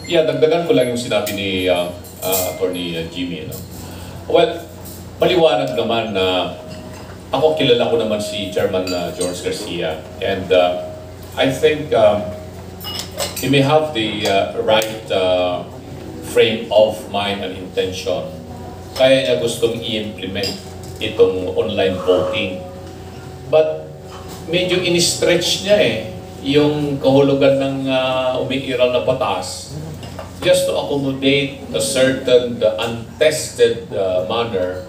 Yeah, dagdagan ko lang yung sinabi ni Attorney Jimmy. No? Well, maliwanag naman na ako kilala ko naman si Chairman George Garcia, and I think he may have the right frame of mind and intention. Kaya niya gustong i-implement itong online voting. But medyo in-stretch niya yung kahulugan ng umiiral na batas just to accommodate a certain untested manner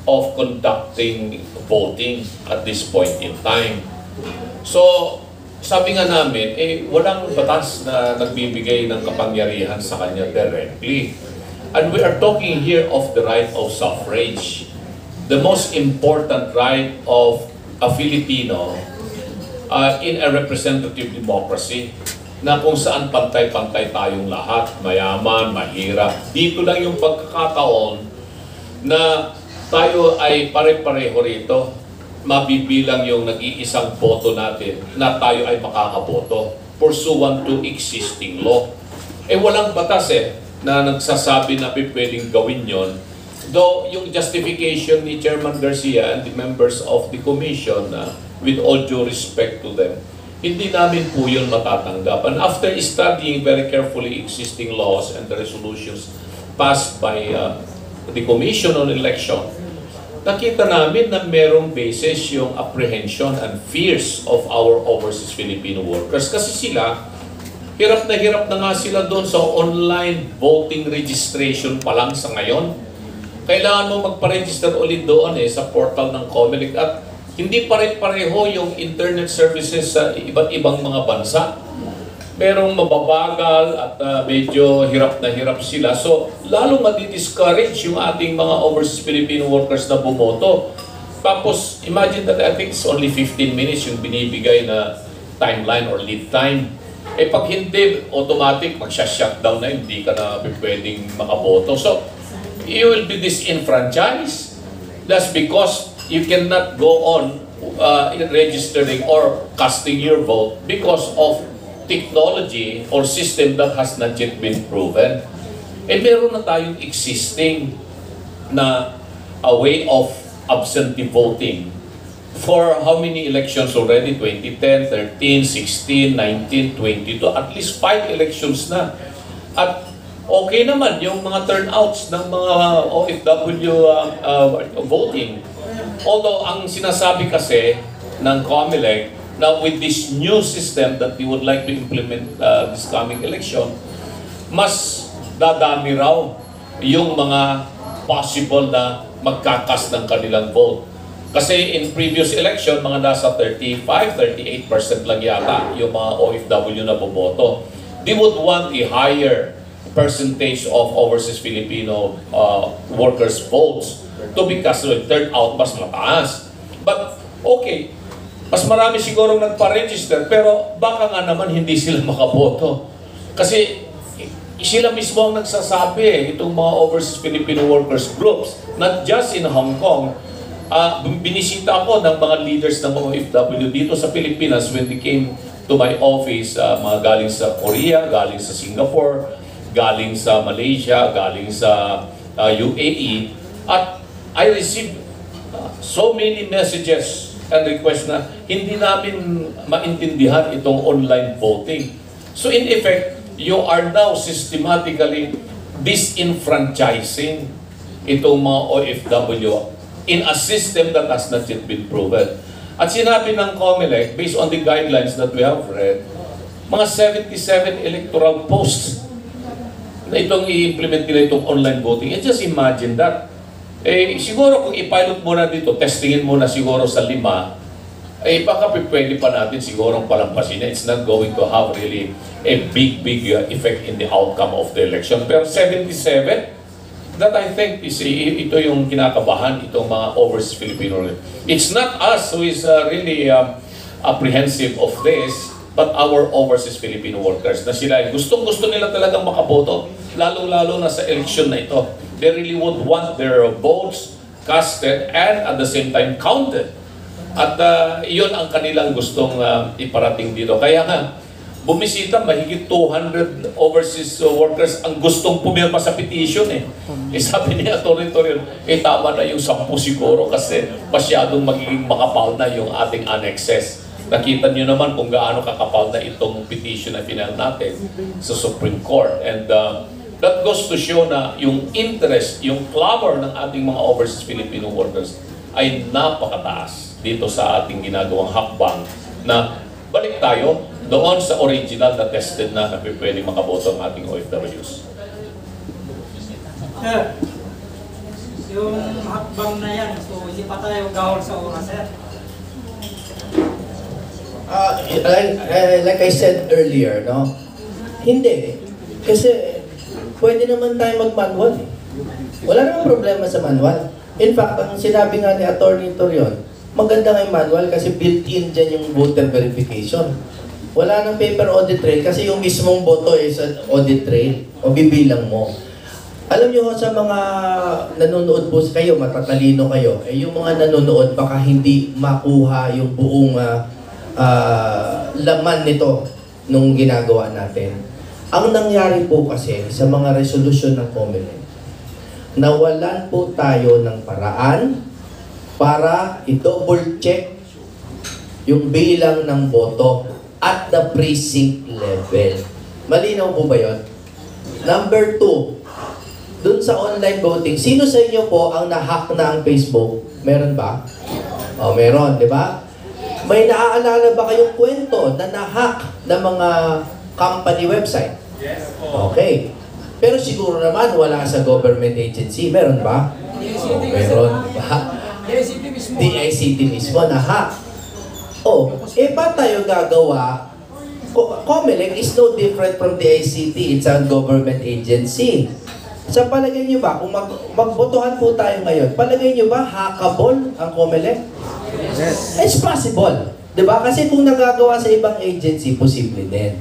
of conducting voting at this point in time. So, sabi nga namin, walang batas na nagbibigay ng kapangyarihan sa kanya directly. And we are talking here of the right of suffrage, the most important right of a Filipino in a representative democracy, na kung saan pantay-pantay tayong lahat, mayaman, mahirap. Dito lang yung pagkakataon na tayo ay pare-pareho rito, mabibilang yung nag-iisang boto natin na tayo ay makakaboto pursuant to existing law. Walang batas na nagsasabi na pwedeng gawin yon. Though yung justification ni Chairman Garcia and the members of the commission, with all due respect to them, hindi namin po yun matatanggap. And after studying very carefully existing laws and the resolutions passed by the Commission on Election, nakita namin na merong basis yung apprehension and fears of our overseas Filipino workers. Kasi sila, hirap na nga sila doon sa online voting registration pa lang sa ngayon. Kailangan mo magpa-register ulit doon sa portal ng COMELEC, at hindi pare-pareho yung internet services sa iba't ibang mga bansa. Merong mababagal at medyo hirap na hirap sila. So, lalo madi-discourage yung ating mga overseas Filipino workers na bumoto. Tapos, imagine that I think it's only 15 minutes yung binibigay na timeline or lead time. Pag hindi, automatic, magsha-shutdown na, hindi ka na pwedeng makaboto. So, you will be disenfranchised. That's because you cannot go on registering or casting your vote because of technology or system that has not yet been proven. Meron na tayong existing na a way of absentee voting for how many elections already? 2010, 13, 16, 19, 22, at least 5 elections na. At okay naman yung mga turnouts ng mga OFW voting. Although ang sinasabi kasi ng COMELEC na with this new system that we would like to implement this coming election, mas dadami raw yung mga possible na magkakas ng kanilang vote. Kasi in previous election, mga nasa 35-38% lang yata yung mga OFW na boboto. They would want a higher percentage of overseas Filipino workers' votes to be cast with turnout mas mataas. But okay, mas marami sigurong nagpa-register, pero baka nga naman hindi sila makaboto. Kasi sila mismo ang nagsasabi, itong mga overseas Filipino workers groups, not just in Hong Kong. Binisita ako ng mga leaders ng mga OFW dito sa Pilipinas when they came to my office, mga galing sa Korea, galing sa Singapore, galing sa Malaysia, galing sa UAE, at I received so many messages and requests na hindi namin maintindihan itong online voting. So in effect, you are now systematically disenfranchising itong mga OFW in a system that has not yet been proven. At sinabi ng COMELEC, based on the guidelines that we have read, mga 77 electoral posts na itong i-implement nila itong online voting. And just imagine that. Siguro kung i-pilot muna dito, testingin muna siguro sa 5, baka pwede pa natin siguro palampasin. It's not going to have really a big effect in the outcome of the election. Pero 77, that I think is ito yung kinakabahan itong mga overseas Filipino. It's not us who is really apprehensive of this, but our overseas Filipino workers na sila gustong-gusto nila talagang makaboto, lalong-lalo na sa election na ito. They really would want their votes casted and at the same time counted. At iyon ang kanilang gustong iparating dito. Kaya nga, bumisita mahigit 200 overseas workers ang gustong pumirma sa petition eh. Sabi ni Atty. Torion, tama na yung 10 siguro kasi masyadong magiging makapal na yung ating annexes. Nakita niyo naman kung gaano kakapal na itong petition na final natin sa Supreme Court. And that goes to show na yung interest, yung clamor ng ating mga overseas Filipino workers ay napakataas dito sa ating ginagawang hakbang na balik tayo doon sa original na tested na pwede makaboto ang ating OFWs. Sir, yung hakbang na yan, so hindi pa tayo gahol sa oras, sir. Like I said earlier, no? Hindi. Kasi pwede naman tayo mag-manual eh. Wala namang problema sa manual. In fact, ang sinabi nga ni Atty. Torion, maganda nga yung manual kasi built-in dyan yung voter verification. Wala nang paper audit trail kasi yung mismong boto is an audit trail o bibilang mo. Alam nyo sa mga nanonood po kayo, matatalino kayo, yung mga nanonood baka hindi makuha yung buong laman nito nung ginagawa natin. Ang nangyari po kasi sa mga resolution ng COMELEC, nawalan po tayo ng paraan para i-double check yung bilang ng boto at the precinct level. Malinaw po ba yun? Number 2, dun sa online voting, sino sa inyo po ang na-hack na ang Facebook? Meron ba? O, meron, di ba? May naaalala ba kayong kwento na na-hack ng mga company website? Yes po. Okay. Pero siguro naman wala sa government agency. Meron ba? Meron ba? DICT mismo. DICT mismo na-hack. Oh, pa tayo gagawa? COMELEC is no different from DICT. It's a government agency. Sa palagay nyo ba, kung magbotohan po tayo ngayon, palagay nyo ba hackable ang COMELEC? Yes. It's possible. Diba? Kasi kung nagagawa sa ibang agency, posible din.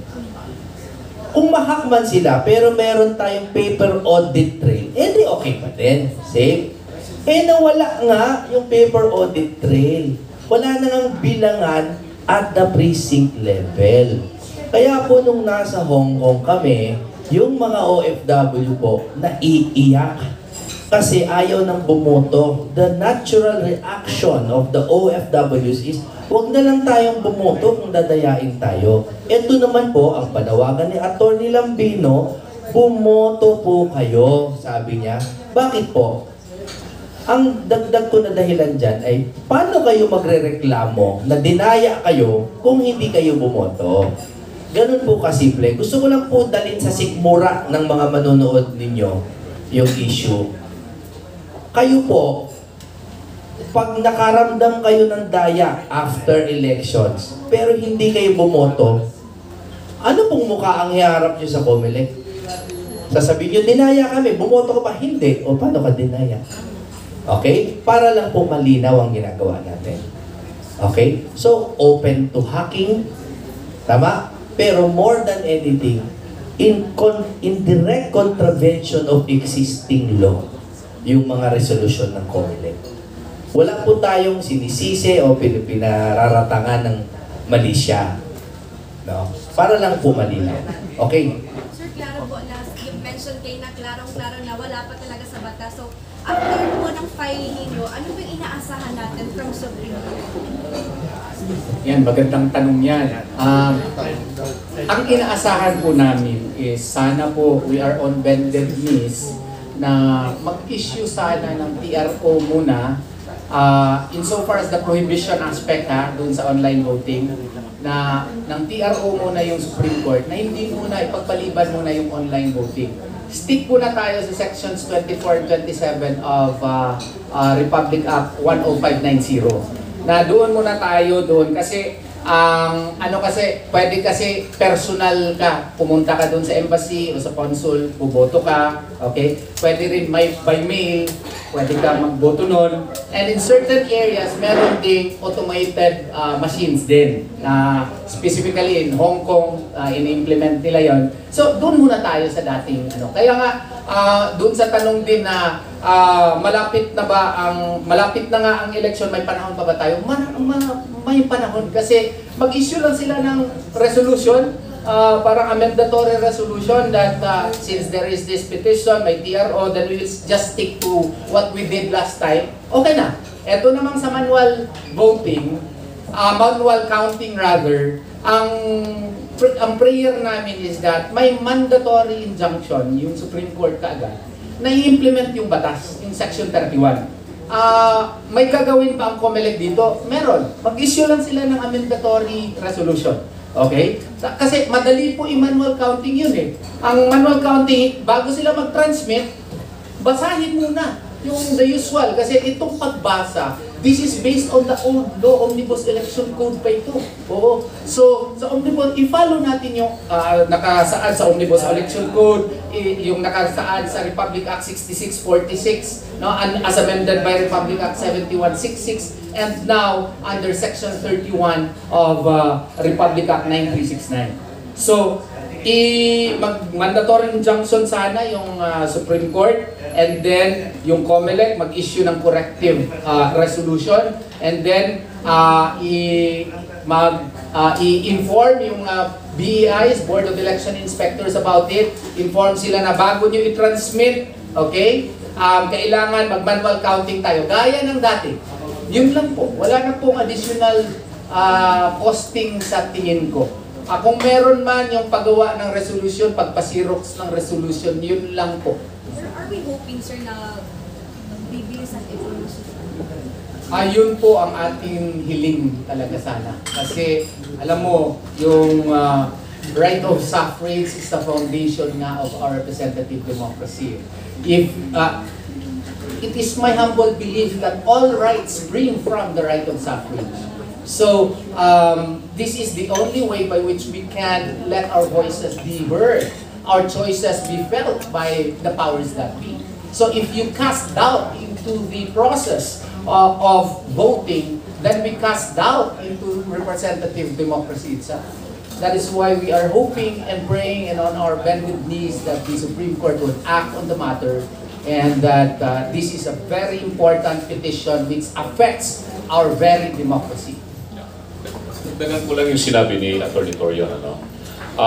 Kung ma-hack man sila, pero meron tayong paper audit trail, di okay pa din. Safe. Nawala nga yung paper audit trail. Wala na ng bilangan at the precinct level. Kaya po nung nasa Hong Kong kami, yung mga OFW po, naiiyak. Kasi ayaw nang bumoto. The natural reaction of the OFWs is, huwag na lang tayong bumoto kung dadayain tayo. Ito naman po, ang panawagan ni Atty. Lambino, bumoto po kayo, sabi niya. Bakit po? Ang dagdag ko na dahilan dyan ay, paano kayo magrereklamo na dinaya kayo kung hindi kayo bumoto? Ganun po kasimple. Gusto ko lang po dalhin sa sikmura ng mga manonood ninyo yung issue. Kayo po, pag nakaramdam kayo ng daya after elections, pero hindi kayo bumoto, ano pong mukha ang iharap nyo sa COMELEC? Sasabihin nyo, dinaya kami, bumoto ko pa? Hindi. O paano ka dinaya? Okay? Para lang po malinaw ang ginagawa natin. Okay? So, open to hacking. Tama? Pero more than anything, in direct contravention of existing law, yung mga resolution ng COMELEC. Wala po tayong sinisisi o pinararatangan ng mali siya. No? Para lang po malinaw. Okay? Sir, klaro po, last, you mentioned kayo na klarong-klaro na wala pa talaga sa batas. So, after po ng filing ninyo, ano ba yung inaasahan natin from Supreme Court? Yan, magandang tanong yan. Ang inaasahan po namin is sana po we are on bended knees na mag-issue sana ng TRO muna insofar as the prohibition aspect dun sa online voting na ng TRO muna yung Supreme Court na hindi muna ipagpaliban muna yung online voting. Stick muna tayo sa sections 24 and 27 of Republic Act 10590 na doon muna tayo doon kasi kasi pwede kasi personal ka, pumunta ka doon sa embassy o sa consul, buboto ka, okay? Pwede rin by mail, pwede ka magboto noon. And in certain areas, meron ding automated machines din na specifically in Hong Kong, in-implement nila yon. So doon muna tayo sa dating Kaya nga doon sa tanong din na malapit na nga ang election, may panahon pa ba tayo? May panahon kasi mag-issue lang sila ng resolution parang a mandatory resolution that since there is this petition, may TRO, then we will just stick to what we did last time. Okay na. Ito namang sa manual voting, manual counting rather, ang prayer namin is that may mandatory injunction, yung Supreme Court kaagad, na i-implement yung batas, yung Section 31. May gagawin pa ang COMELEC dito? Meron. Mag-issue lang sila ng mandatory resolution. Okay? Kasi madali po i-manual counting yun eh. Ang manual counting, bago sila mag-transmit, basahin muna yung the usual. Kasi itong pagbasa, this is based on the old law, Omnibus Election Code pa ito. Oo. So, sa Omnibus, i-follow natin yung nakasaad sa Omnibus Election Code, yung nakasaad sa Republic Act 6646, no, as amended by Republic Act 7166, and now under Section 31 of Republic Act 9369. So, mandatory injunction sana yung Supreme Court, and then yung COMELEC mag-issue ng corrective resolution, and then i-inform yung BEIs, Board of Election Inspectors about it. Inform sila na bago nyo i-transmit, okay, kailangan mag-manual counting tayo, gaya ng dati. Yun lang po, wala na pong additional costing sa tingin ko. Kung meron man yung paggawa ng resolution, pagpasirox ng resolution, yun lang po. Sir, are we hoping, sir, na bibilisan ito? Yun po ang ating hiling talaga sana. Kasi, alam mo, yung right of suffrage is the foundation nga of our representative democracy. If it is my humble belief that all rights spring from the right of suffrage. So, this is the only way by which we can let our voices be heard, our choices be felt by the powers that be. So, if you cast doubt into the process of voting, then we cast doubt into representative democracy itself. That is why we are hoping and praying and on our bended knees that the Supreme Court would act on the matter, and that this is a very important petition which affects our very democracy. Dagdagan ko lang yung sinabi ni Atty. Torion, ano?